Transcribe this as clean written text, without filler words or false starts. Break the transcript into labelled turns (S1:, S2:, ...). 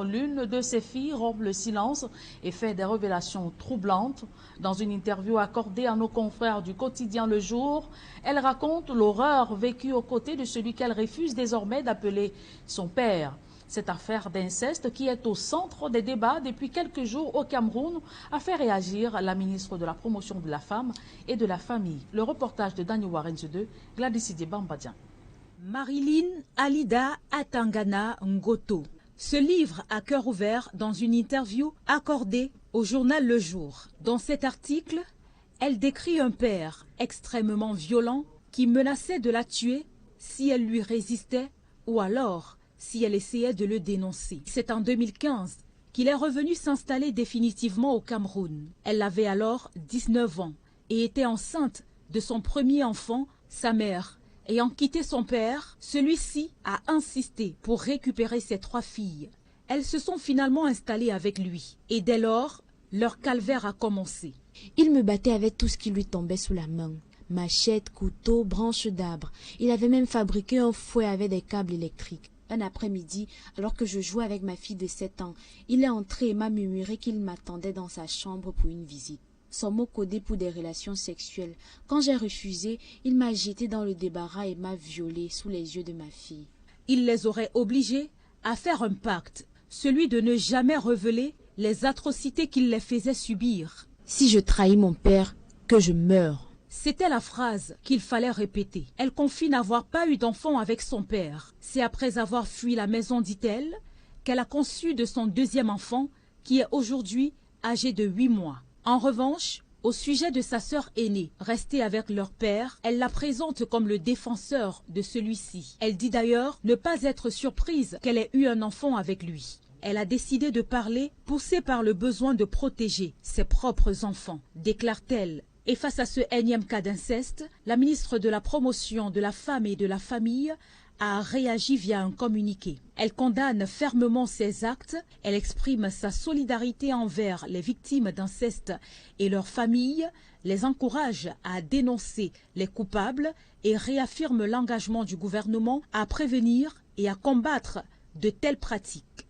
S1: L'une de ses filles rompt le silence et fait des révélations troublantes. Dans une interview accordée à nos confrères du quotidien Le Jour, elle raconte l'horreur vécue aux côtés de celui qu'elle refuse désormais d'appeler son père. Cette affaire d'inceste qui est au centre des débats depuis quelques jours au Cameroun a fait réagir la ministre de la Promotion de la Femme et de la Famille. Le reportage de Daniel Warenze 2, Gladys Bambadjan.
S2: Marilyn Alida Atangana Ngoto se livre à cœur ouvert dans une interview accordée au journal Le Jour. Dans cet article, elle décrit un père extrêmement violent qui menaçait de la tuer si elle lui résistait ou alors si elle essayait de le dénoncer. C'est en 2015 qu'il est revenu s'installer définitivement au Cameroun. Elle avait alors 19 ans et était enceinte de son premier enfant, sa mère. Ayant quitté son père, celui-ci a insisté pour récupérer ses 3 filles. Elles se sont finalement installées avec lui. Et dès lors, leur calvaire a commencé.
S3: Il me battait avec tout ce qui lui tombait sous la main. Machette, couteau, branches d'arbre. Il avait même fabriqué un fouet avec des câbles électriques. Un après-midi, alors que je jouais avec ma fille de 7 ans, il est entré et m'a murmuré qu'il m'attendait dans sa chambre pour une visite. Son mot codé pour des relations sexuelles. Quand j'ai refusé, il m'a jeté dans le débarras et m'a violée sous les yeux de ma fille.
S2: Il les aurait obligés à faire un pacte, celui de ne jamais révéler les atrocités qu'il les faisait subir.
S3: Si je trahis mon père, que je meure.
S2: C'était la phrase qu'il fallait répéter. Elle confie n'avoir pas eu d'enfant avec son père. C'est après avoir fui la maison, dit-elle, qu'elle a conçu de son deuxième enfant, qui est aujourd'hui âgé de 8 mois. En revanche, au sujet de sa sœur aînée, restée avec leur père, elle la présente comme le défenseur de celui-ci. Elle dit d'ailleurs ne pas être surprise qu'elle ait eu un enfant avec lui. Elle a décidé de parler, poussée par le besoin de protéger ses propres enfants, déclare-t-elle. Et face à ce énième cas d'inceste, la ministre de la Promotion de la Femme et de la Famille a réagi via un communiqué. Elle condamne fermement ces actes, elle exprime sa solidarité envers les victimes d'inceste et leurs familles, les encourage à dénoncer les coupables et réaffirme l'engagement du gouvernement à prévenir et à combattre de telles pratiques.